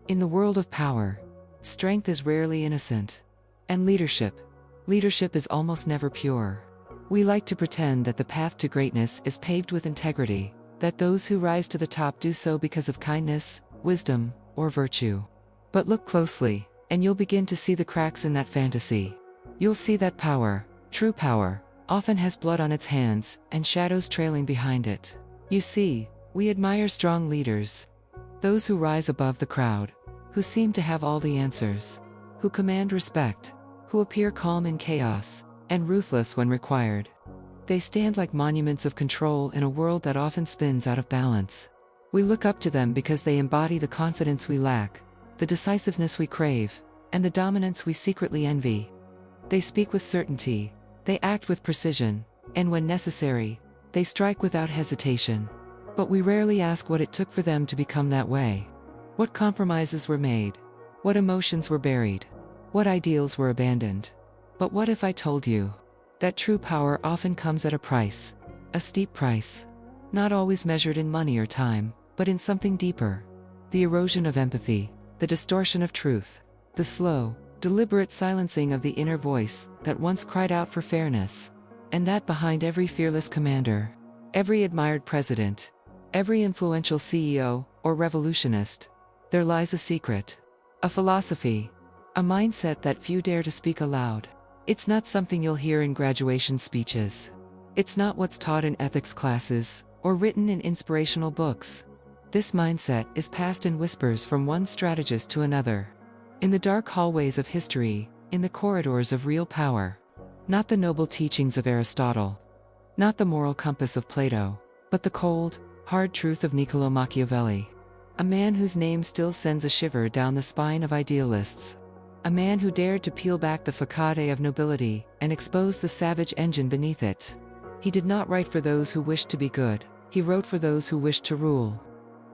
In the world of power, strength is rarely innocent. And leadership is almost never pure. We like to pretend that the path to greatness is paved with integrity, that those who rise to the top do so because of kindness, wisdom, or virtue. But look closely, and you'll begin to see the cracks in that fantasy. You'll see that power, true power, often has blood on its hands, and shadows trailing behind it. You see, we admire strong leaders. Those who rise above the crowd, who seem to have all the answers, who command respect, who appear calm in chaos, and ruthless when required. They stand like monuments of control in a world that often spins out of balance. We look up to them because they embody the confidence we lack, the decisiveness we crave, and the dominance we secretly envy. They speak with certainty, they act with precision, and when necessary, they strike without hesitation. But we rarely ask what it took for them to become that way. What compromises were made? What emotions were buried? What ideals were abandoned? But what if I told you that true power often comes at a price, a steep price, not always measured in money or time, but in something deeper: the erosion of empathy, the distortion of truth, the slow, deliberate silencing of the inner voice that once cried out for fairness. And that behind every fearless commander, every admired president, every influential CEO or revolutionist, there lies a secret, a philosophy, a mindset that few dare to speak aloud. It's not something you'll hear in graduation speeches. It's not what's taught in ethics classes or written in inspirational books. This mindset is passed in whispers from one strategist to another, in the dark hallways of history, in the corridors of real power. Not the noble teachings of Aristotle, not the moral compass of Plato, but the cold, hard truth of Niccolò Machiavelli. A man whose name still sends a shiver down the spine of idealists. A man who dared to peel back the facade of nobility and expose the savage engine beneath it. He did not write for those who wished to be good, he wrote for those who wished to rule.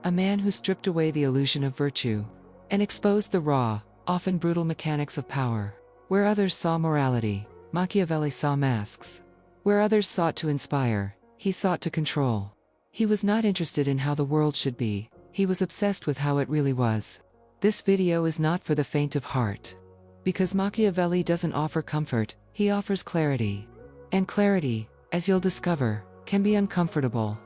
A man who stripped away the illusion of virtue and exposed the raw, often brutal mechanics of power. Where others saw morality, Machiavelli saw masks. Where others sought to inspire, he sought to control. He was not interested in how the world should be, he was obsessed with how it really was. This video is not for the faint of heart. Because Machiavelli doesn't offer comfort, he offers clarity. And clarity, as you'll discover, can be uncomfortable.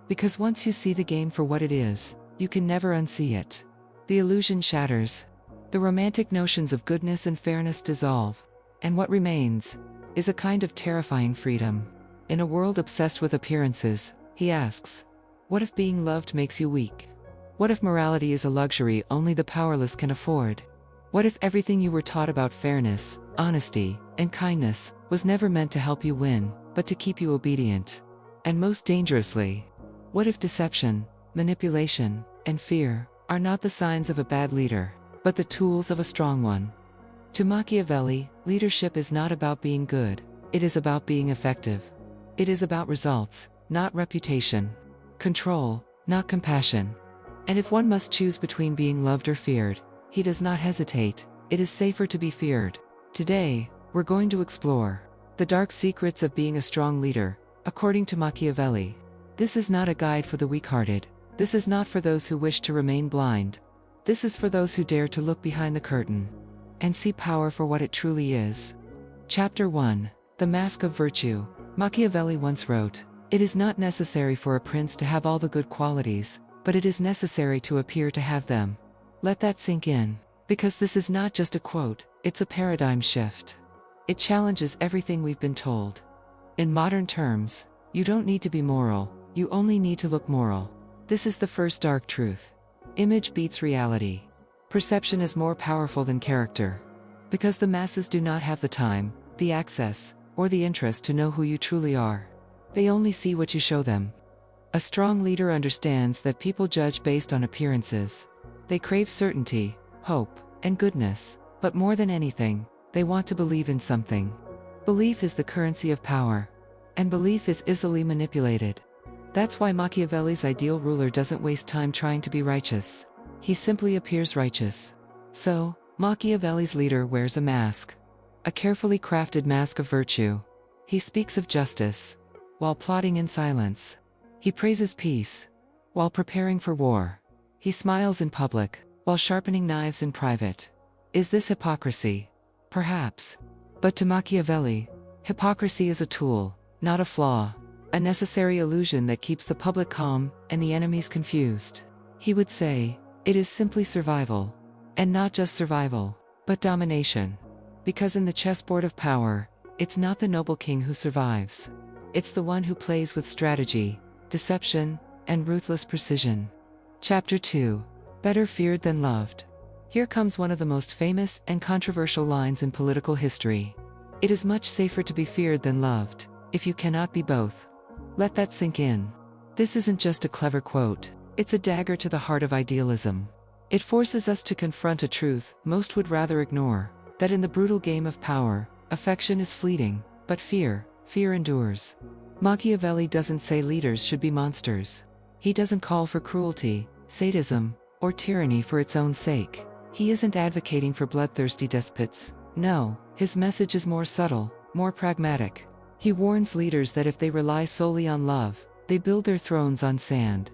Because once you see the game for what it is, you can never unsee it. The illusion shatters. The romantic notions of goodness and fairness dissolve. And what remains is a kind of terrifying freedom. In a world obsessed with appearances, he asks, what if being loved makes you weak? What if morality is a luxury only the powerless can afford? What if everything you were taught about fairness, honesty, and kindness was never meant to help you win, but to keep you obedient? And most dangerously, what if deception, manipulation, and fear are not the signs of a bad leader, but the tools of a strong one? To Machiavelli, leadership is not about being good, it is about being effective. It is about results, not reputation. Control, not compassion. And if one must choose between being loved or feared, he does not hesitate. It is safer to be feared. Today, we're going to explore the dark secrets of being a strong leader, according to Machiavelli. This is not a guide for the weak-hearted. This is not for those who wish to remain blind. This is for those who dare to look behind the curtain and see power for what it truly is. Chapter 1. The Mask of Virtue. Machiavelli once wrote, "It is not necessary for a prince to have all the good qualities, but it is necessary to appear to have them." Let that sink in, because this is not just a quote, it's a paradigm shift. It challenges everything we've been told. In modern terms, you don't need to be moral, you only need to look moral. This is the first dark truth. Image beats reality. Perception is more powerful than character. Because the masses do not have the time, the access, or the interest to know who you truly are. They only see what you show them. A strong leader understands that people judge based on appearances. They crave certainty, hope, and goodness, but more than anything, they want to believe in something. Belief is the currency of power, and belief is easily manipulated. That's why Machiavelli's ideal ruler doesn't waste time trying to be righteous. He simply appears righteous. So, Machiavelli's leader wears a mask. A carefully crafted mask of virtue. He speaks of justice, while plotting in silence. He praises peace, while preparing for war. He smiles in public, while sharpening knives in private. Is this hypocrisy? Perhaps. But to Machiavelli, hypocrisy is a tool, not a flaw, a necessary illusion that keeps the public calm and the enemies confused. He would say, it is simply survival. And not just survival, but domination. Because in the chessboard of power, it's not the noble king who survives. It's the one who plays with strategy, deception, and ruthless precision. Chapter 2. Better feared than loved. Here comes one of the most famous and controversial lines in political history. It is much safer to be feared than loved, if you cannot be both. Let that sink in. This isn't just a clever quote, it's a dagger to the heart of idealism. It forces us to confront a truth most would rather ignore, that in the brutal game of power, affection is fleeting, but fear endures. Machiavelli doesn't say leaders should be monsters. He doesn't call for cruelty, sadism, or tyranny for its own sake. He isn't advocating for bloodthirsty despots. No, his message is more subtle, more pragmatic. He warns leaders that if they rely solely on love, they build their thrones on sand.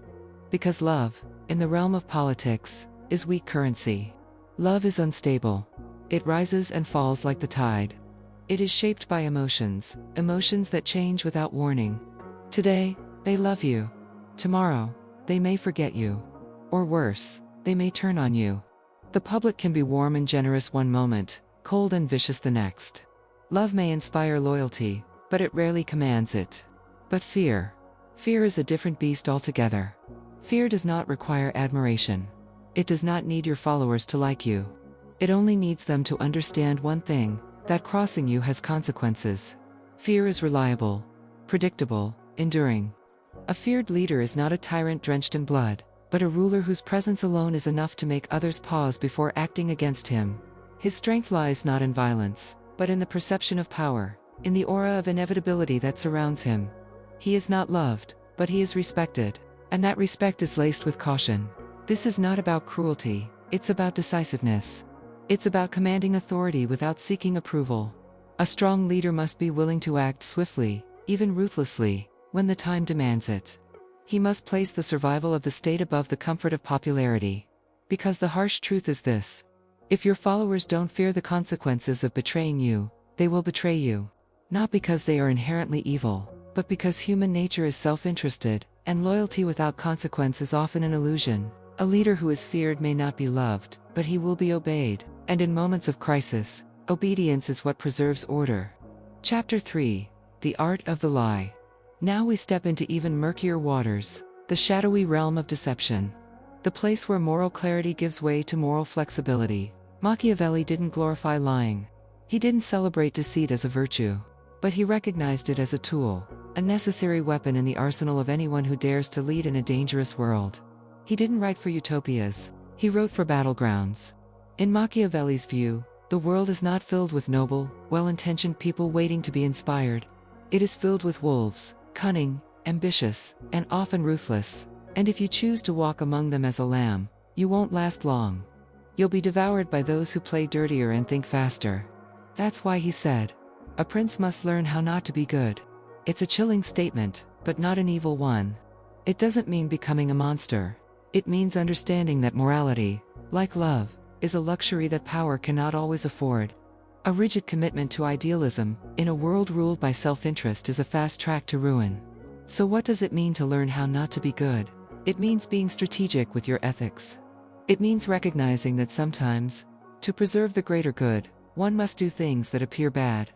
Because love, in the realm of politics, is weak currency. Love is unstable. It rises and falls like the tide. It is shaped by emotions that change without warning. Today, they love you. Tomorrow, they may forget you. Or worse, they may turn on you. The public can be warm and generous one moment, cold and vicious the next. Love may inspire loyalty, but it rarely commands it. But fear is a different beast altogether. Fear does not require admiration. It does not need your followers to like you. It only needs them to understand one thing, that crossing you has consequences. Fear is reliable, predictable, enduring. A feared leader is not a tyrant drenched in blood, but a ruler whose presence alone is enough to make others pause before acting against him. His strength lies not in violence, but in the perception of power, in the aura of inevitability that surrounds him. He is not loved, but he is respected, and that respect is laced with caution. This is not about cruelty, it's about decisiveness. It's about commanding authority without seeking approval. A strong leader must be willing to act swiftly, even ruthlessly, when the time demands it. He must place the survival of the state above the comfort of popularity. Because the harsh truth is this: if your followers don't fear the consequences of betraying you, they will betray you. Not because they are inherently evil, but because human nature is self-interested, and loyalty without consequence is often an illusion. A leader who is feared may not be loved, but he will be obeyed, and in moments of crisis, obedience is what preserves order. Chapter 3. The Art of the Lie. Now we step into even murkier waters, the shadowy realm of deception. The place where moral clarity gives way to moral flexibility. Machiavelli didn't glorify lying. He didn't celebrate deceit as a virtue. But he recognized it as a tool, a necessary weapon in the arsenal of anyone who dares to lead in a dangerous world. He didn't write for utopias, he wrote for battlegrounds. In Machiavelli's view, the world is not filled with noble, well-intentioned people waiting to be inspired. It is filled with wolves, cunning, ambitious, and often ruthless. And if you choose to walk among them as a lamb, you won't last long. You'll be devoured by those who play dirtier and think faster. That's why he said, a prince must learn how not to be good. It's a chilling statement, but not an evil one. It doesn't mean becoming a monster. It means understanding that morality, like love, is a luxury that power cannot always afford. A rigid commitment to idealism, in a world ruled by self-interest, is a fast track to ruin. So what does it mean to learn how not to be good? It means being strategic with your ethics. It means recognizing that sometimes, to preserve the greater good, one must do things that appear bad.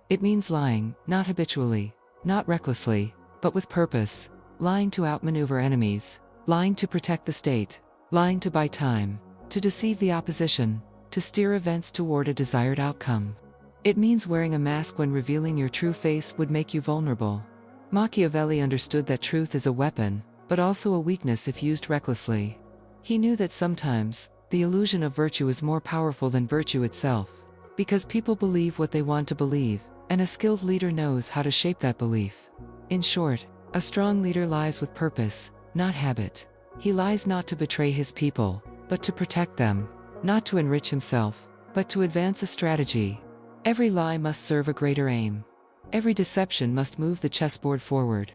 It means lying, not habitually, not recklessly, but with purpose, lying to outmaneuver enemies, lying to protect the state, lying to buy time, to deceive the opposition, to steer events toward a desired outcome. It means wearing a mask when revealing your true face would make you vulnerable. Machiavelli understood that truth is a weapon, but also a weakness if used recklessly. He knew that sometimes, the illusion of virtue is more powerful than virtue itself, because people believe what they want to believe, and a skilled leader knows how to shape that belief. In short, a strong leader lies with purpose, not habit. He lies not to betray his people, but to protect them, not to enrich himself, but to advance a strategy. Every lie must serve a greater aim. Every deception must move the chessboard forward.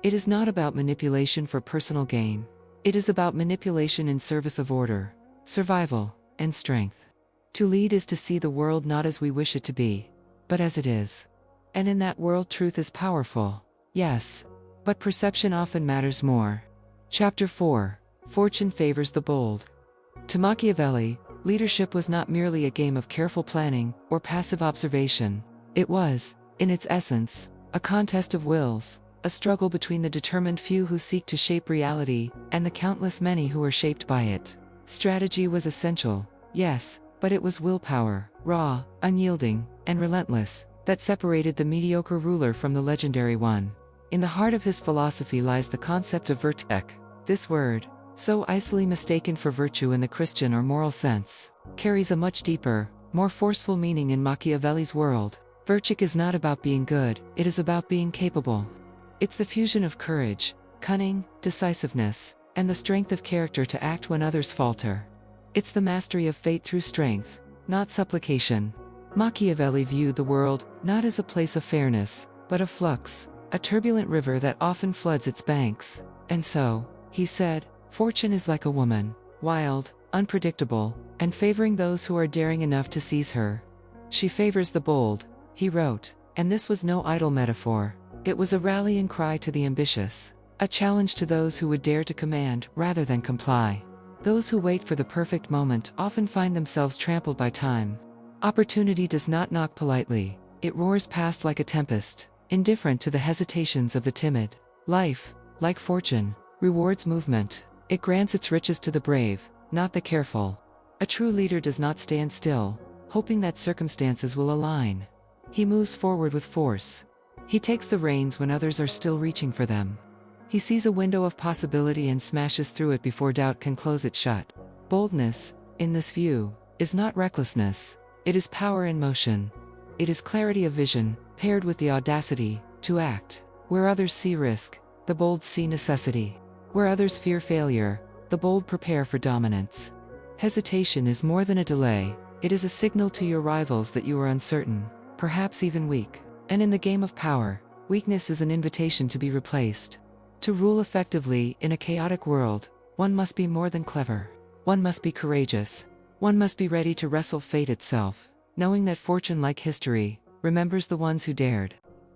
It is not about manipulation for personal gain. It is about manipulation in service of order. survival, and strength. To lead is to see the world not as we wish it to be, but as it is. And in that world truth is powerful, yes, but perception often matters more. Chapter 4. Fortune favors the bold. To Machiavelli, leadership was not merely a game of careful planning or passive observation. It was, in its essence, a contest of wills, a struggle between the determined few who seek to shape reality and the countless many who are shaped by it. Strategy was essential, yes, but it was willpower, raw, unyielding, and relentless, that separated the mediocre ruler from the legendary one. In the heart of his philosophy lies the concept of virtue. This word, so easily mistaken for virtue in the Christian or moral sense, carries a much deeper, more forceful meaning in Machiavelli's world. Virtue is not about being good, it is about being capable. It's the fusion of courage, cunning, decisiveness, and the strength of character to act when others falter. It's the mastery of fate through strength, not supplication. Machiavelli viewed the world not as a place of fairness, but of flux, a turbulent river that often floods its banks. And so, he said, fortune is like a woman, wild, unpredictable, and favoring those who are daring enough to seize her. She favors the bold, he wrote, and this was no idle metaphor. It was a rallying cry to the ambitious, a challenge to those who would dare to command rather than comply. Those who wait for the perfect moment often find themselves trampled by time. Opportunity does not knock politely, it roars past like a tempest, indifferent to the hesitations of the timid. Life, like fortune, rewards movement. It grants its riches to the brave, not the careful. A true leader does not stand still, hoping that circumstances will align. He moves forward with force. He takes the reins when others are still reaching for them. He sees a window of possibility and smashes through it before doubt can close it shut. Boldness, in this view, is not recklessness. It is power in motion. It is clarity of vision, paired with the audacity to act. Where others see risk, the bold see necessity. Where others fear failure, the bold prepare for dominance. Hesitation is more than a delay, it is a signal to your rivals that you are uncertain, perhaps even weak. And in the game of power, weakness is an invitation to be replaced. To rule effectively in a chaotic world, one must be more than clever. One must be courageous. One must be ready to wrestle fate itself, knowing that fortune, like history, remembers the ones who dared.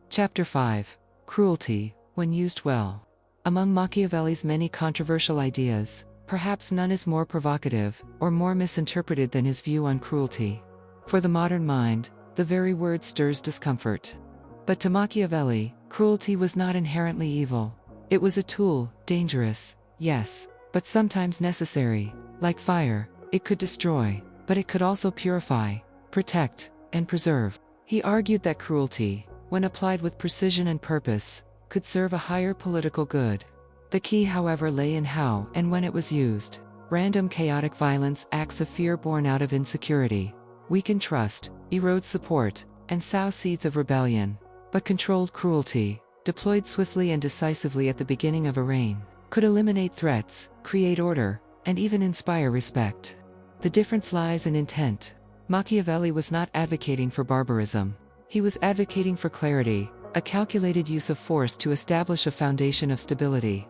Chapter 5. Cruelty, when used well. Among Machiavelli's many controversial ideas, perhaps none is more provocative or more misinterpreted than his view on cruelty. For the modern mind, the very word stirs discomfort. But to Machiavelli, cruelty was not inherently evil. It was a tool, dangerous, yes, but sometimes necessary. Like fire, it could destroy, but it could also purify, protect, and preserve. He argued that cruelty, when applied with precision and purpose, could serve a higher political good. The key, however, lay in how and when it was used. Random chaotic violence, acts of fear born out of insecurity, weaken trust, erode support, and sow seeds of rebellion. But controlled cruelty, deployed swiftly and decisively at the beginning of a reign, could eliminate threats, create order, and even inspire respect. The difference lies in intent. Machiavelli was not advocating for barbarism. He was advocating for clarity, a calculated use of force to establish a foundation of stability.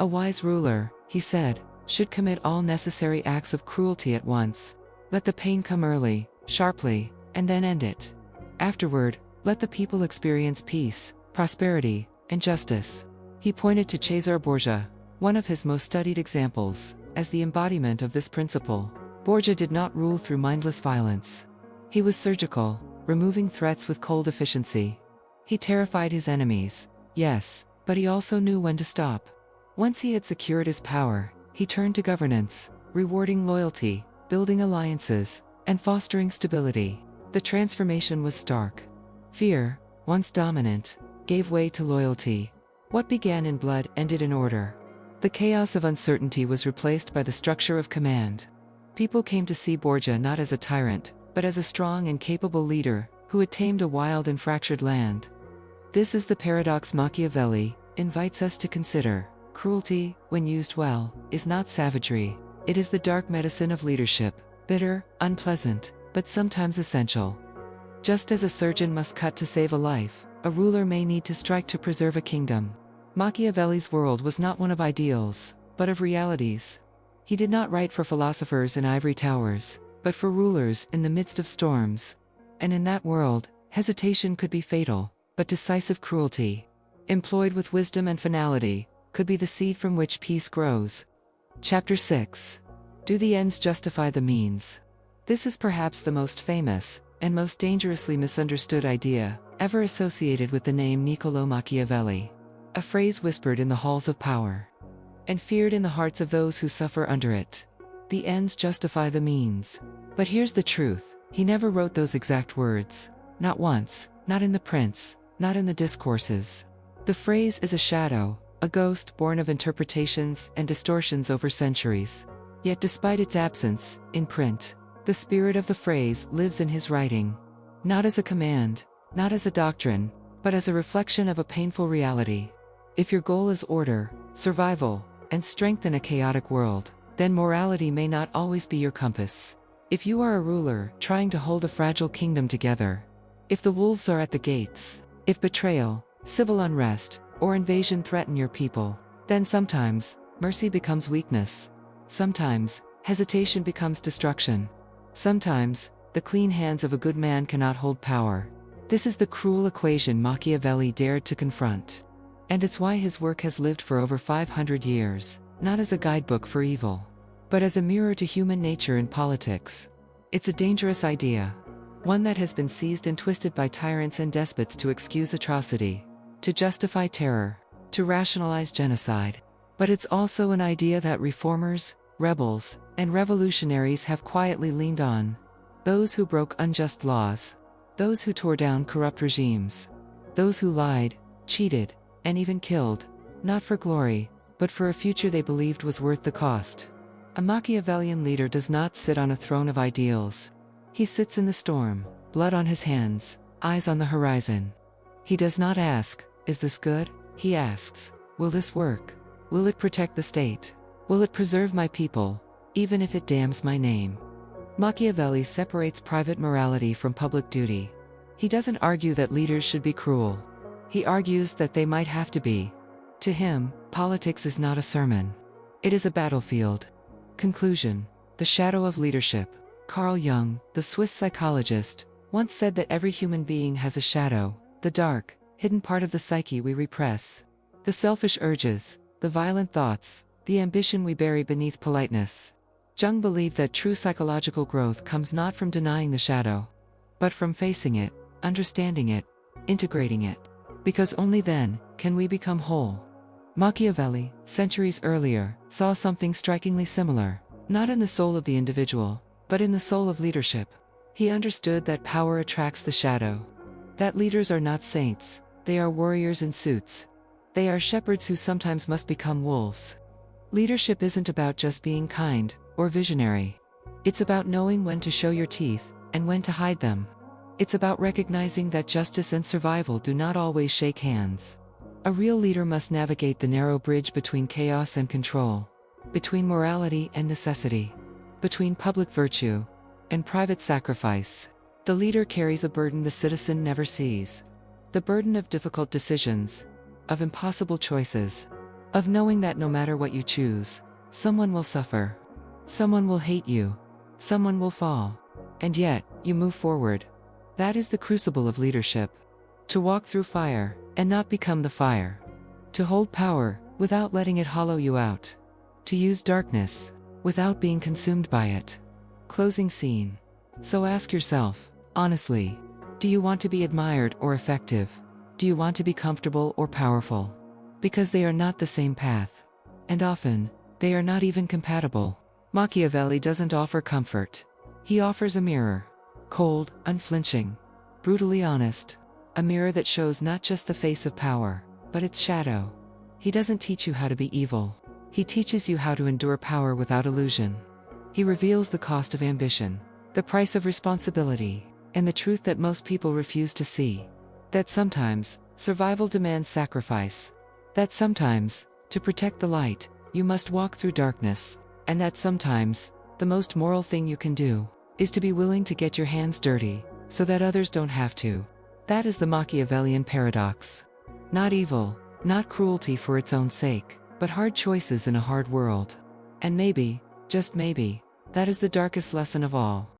A wise ruler, he said, should commit all necessary acts of cruelty at once. Let the pain come early, sharply, and then end it. Afterward, let the people experience peace, prosperity, and justice. He pointed to Cesare Borgia, one of his most studied examples, as the embodiment of this principle. Borgia did not rule through mindless violence. He was surgical, removing threats with cold efficiency. He terrified his enemies, yes, but he also knew when to stop. Once he had secured his power, he turned to governance, rewarding loyalty, building alliances, and fostering stability. The transformation was stark. Fear, once dominant, gave way to loyalty. What began in blood ended in order. The chaos of uncertainty was replaced by the structure of command. People came to see Borgia not as a tyrant, but as a strong and capable leader, who had tamed a wild and fractured land. This is the paradox Machiavelli invites us to consider. Cruelty, when used well, is not savagery. It is the dark medicine of leadership, bitter, unpleasant, but sometimes essential. Just as a surgeon must cut to save a life, a ruler may need to strike to preserve a kingdom. Machiavelli's world was not one of ideals, but of realities. He did not write for philosophers in ivory towers, but for rulers in the midst of storms. And in that world, hesitation could be fatal, but decisive cruelty, employed with wisdom and finality, could be the seed from which peace grows. Chapter 6. Do the ends justify the means? This is perhaps the most famous, and most dangerously misunderstood idea, ever associated with the name Niccolò Machiavelli. A phrase whispered in the halls of power, and feared in the hearts of those who suffer under it. The ends justify the means. But here's the truth, he never wrote those exact words. Not once, not in the prints, not in the discourses. The phrase is a shadow, a ghost born of interpretations and distortions over centuries. Yet despite its absence, in print, the spirit of the phrase lives in his writing. Not as a command, not as a doctrine, but as a reflection of a painful reality. If your goal is order, survival, and strength in a chaotic world, then morality may not always be your compass. If you are a ruler trying to hold a fragile kingdom together, if the wolves are at the gates, if betrayal, civil unrest, or invasion threaten your people, then sometimes, mercy becomes weakness. Sometimes, hesitation becomes destruction. Sometimes, the clean hands of a good man cannot hold power. This is the cruel equation Machiavelli dared to confront. And it's why his work has lived for over 500 years, not as a guidebook for evil, but as a mirror to human nature in politics. It's a dangerous idea, one that has been seized and twisted by tyrants and despots to excuse atrocity, to justify terror, to rationalize genocide. But it's also an idea that reformers, rebels, and revolutionaries have quietly leaned on. Those who broke unjust laws, those who tore down corrupt regimes, those who lied, cheated, and even killed, not for glory, but for a future they believed was worth the cost. A Machiavellian leader does not sit on a throne of ideals. He sits in the storm, blood on his hands, eyes on the horizon. He does not ask, "Is this good?" He asks, "Will this work? Will it protect the state? Will it preserve my people, even if it damns my name?" Machiavelli separates private morality from public duty. He doesn't argue that leaders should be cruel. He argues that they might have to be. To him, politics is not a sermon. It is a battlefield. Conclusion. The shadow of leadership. Carl Jung, the Swiss psychologist, once said that every human being has a shadow, the dark, hidden part of the psyche we repress. The selfish urges, the violent thoughts, the ambition we bury beneath politeness. Jung believed that true psychological growth comes not from denying the shadow, but from facing it, understanding it, integrating it. Because only then can we become whole. Machiavelli, centuries earlier, saw something strikingly similar, not in the soul of the individual, but in the soul of leadership. He understood that power attracts the shadow. That leaders are not saints, they are warriors in suits. They are shepherds who sometimes must become wolves. Leadership isn't about just being kind or visionary. It's about knowing when to show your teeth and when to hide them. It's about recognizing that justice and survival do not always shake hands. A real leader must navigate the narrow bridge between chaos and control, between morality and necessity, between public virtue and private sacrifice. The leader carries a burden the citizen never sees. The burden of difficult decisions, of impossible choices, of knowing that no matter what you choose, someone will suffer. Someone will hate you. Someone will fall. And yet, you move forward. That is the crucible of leadership. To walk through fire and not become the fire. To hold power without letting it hollow you out. To use darkness without being consumed by it. Closing scene. So ask yourself, honestly, do you want to be admired or effective? Do you want to be comfortable or powerful? Because they are not the same path. And often, they are not even compatible. Machiavelli doesn't offer comfort. He offers a mirror. Cold, unflinching, brutally honest. A mirror that shows not just the face of power, but its shadow. He doesn't teach you how to be evil. He teaches you how to endure power without illusion. He reveals the cost of ambition, the price of responsibility, and the truth that most people refuse to see. That sometimes, survival demands sacrifice. That sometimes, to protect the light, you must walk through darkness. And that sometimes, the most moral thing you can do is to be willing to get your hands dirty, so that others don't have to. That is the Machiavellian paradox. Not evil, not cruelty for its own sake, but hard choices in a hard world. And maybe, Just maybe, that is the darkest lesson of all.